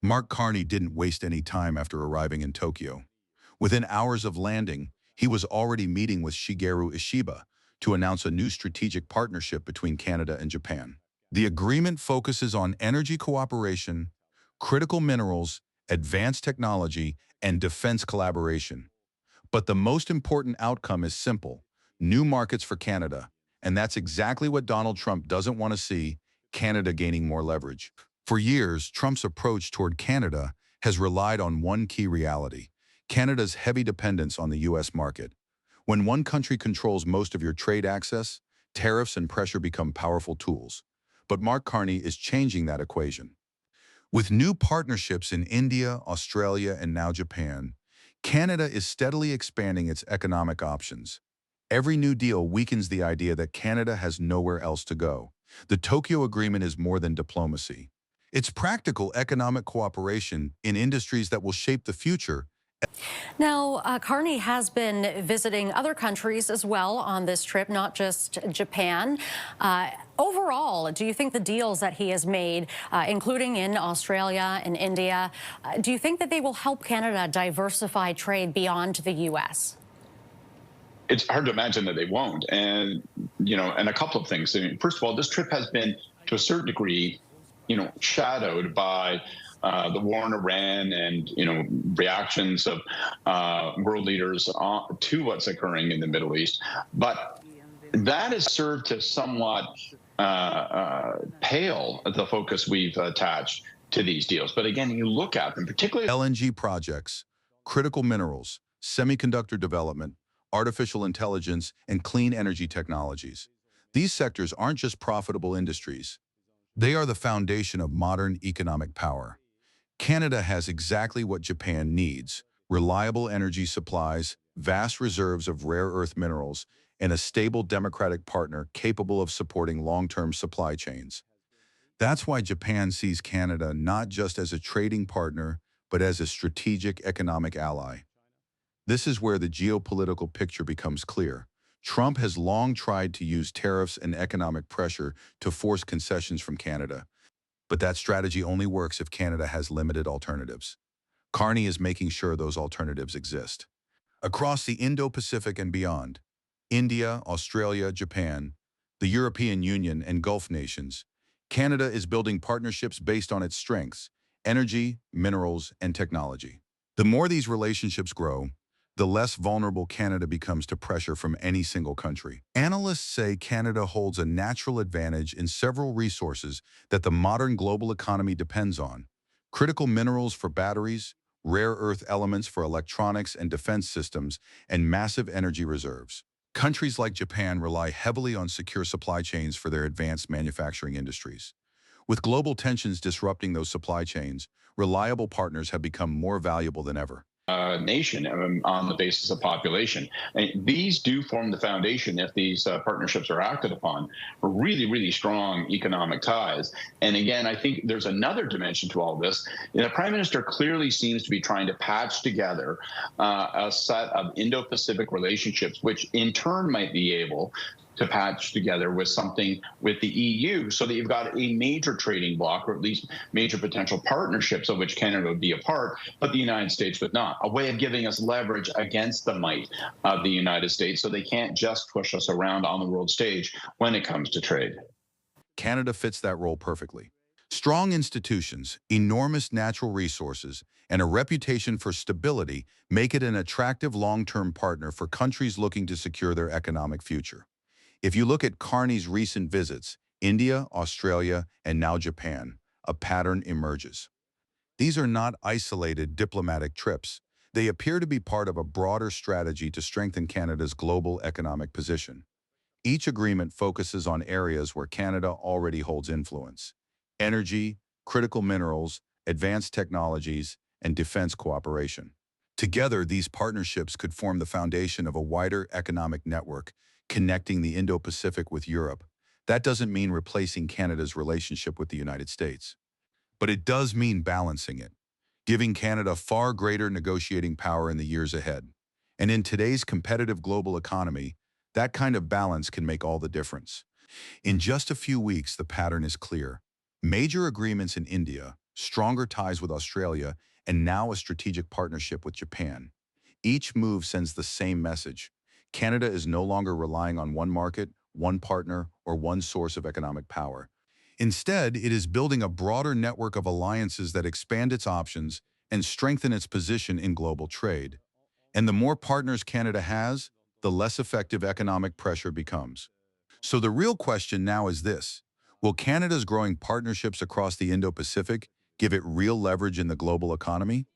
Mark Carney didn't waste any time after arriving in Tokyo. Within hours of landing, he was already meeting with Shigeru Ishiba to announce a new strategic partnership between Canada and Japan. The agreement focuses on energy cooperation, critical minerals, advanced technology, and defense collaboration. But the most important outcome is simple: new markets for Canada. And that's exactly what Donald Trump doesn't want to see: Canada gaining more leverage. For years, Trump's approach toward Canada has relied on one key reality: Canada's heavy dependence on the U.S. market. When one country controls most of your trade access, tariffs and pressure become powerful tools. But Mark Carney is changing that equation. With new partnerships in India, Australia, and now Japan, Canada is steadily expanding its economic options. Every new deal weakens the idea that Canada has nowhere else to go. The Tokyo Agreement is more than diplomacy. It's practical economic cooperation in industries that will shape the future. Now, Carney has been visiting other countries as well on this trip, not just Japan. Overall, do you think the deals that he has made, including in Australia and India, do you think that they will help Canada diversify trade beyond the U.S.? It's hard to imagine that they won't. And a couple of things. I mean, first of all, this trip has been, to a certain degree, shadowed by the war in Iran and reactions of world leaders to what's occurring in the Middle East. But that has served to somewhat pale the focus we've attached to these deals. But again, you look at them, particularly LNG projects, critical minerals, semiconductor development, artificial intelligence, and clean energy technologies. These sectors aren't just profitable industries. They are the foundation of modern economic power. Canada has exactly what Japan needs: reliable energy supplies, vast reserves of rare earth minerals, and a stable democratic partner capable of supporting long-term supply chains. That's why Japan sees Canada not just as a trading partner, but as a strategic economic ally. This is where the geopolitical picture becomes clear. Trump has long tried to use tariffs and economic pressure to force concessions from Canada. But that strategy only works if Canada has limited alternatives. Carney is making sure those alternatives exist. Across the Indo-Pacific and beyond, India, Australia, Japan, the European Union, and Gulf nations, Canada is building partnerships based on its strengths: energy, minerals, and technology. The more these relationships grow, the less vulnerable Canada becomes to pressure from any single country. Analysts say Canada holds a natural advantage in several resources that the modern global economy depends on: critical minerals for batteries, rare earth elements for electronics and defense systems, and massive energy reserves. Countries like Japan rely heavily on secure supply chains for their advanced manufacturing industries. With global tensions disrupting those supply chains, reliable partners have become more valuable than ever. Nation on the basis of population. And these do form the foundation, if these partnerships are acted upon, for really, really strong economic ties. And again, I think there's another dimension to all this. The Prime Minister clearly seems to be trying to patch together a set of Indo-Pacific relationships, which in turn might be able to patch together with something with the EU, so that you've got a major trading bloc, or at least major potential partnerships of which Canada would be a part, but the United States would not. A way of giving us leverage against the might of the United States, so they can't just push us around on the world stage when it comes to trade. Canada fits that role perfectly. Strong institutions, enormous natural resources, and a reputation for stability make it an attractive long-term partner for countries looking to secure their economic future. If you look at Carney's recent visits, India, Australia, and now Japan, a pattern emerges. These are not isolated diplomatic trips. They appear to be part of a broader strategy to strengthen Canada's global economic position. Each agreement focuses on areas where Canada already holds influence: energy, critical minerals, advanced technologies, and defense cooperation. Together, these partnerships could form the foundation of a wider economic network connecting the Indo-Pacific with Europe. That doesn't mean replacing Canada's relationship with the United States, but it does mean balancing it, giving Canada far greater negotiating power in the years ahead. And in today's competitive global economy, that kind of balance can make all the difference. In just a few weeks, the pattern is clear. Major agreements in India, stronger ties with Australia, and now a strategic partnership with Japan. Each move sends the same message. Canada is no longer relying on one market, one partner, or one source of economic power. Instead, it is building a broader network of alliances that expand its options and strengthen its position in global trade. And the more partners Canada has, the less effective economic pressure becomes. So the real question now is this: will Canada's growing partnerships across the Indo-Pacific give it real leverage in the global economy?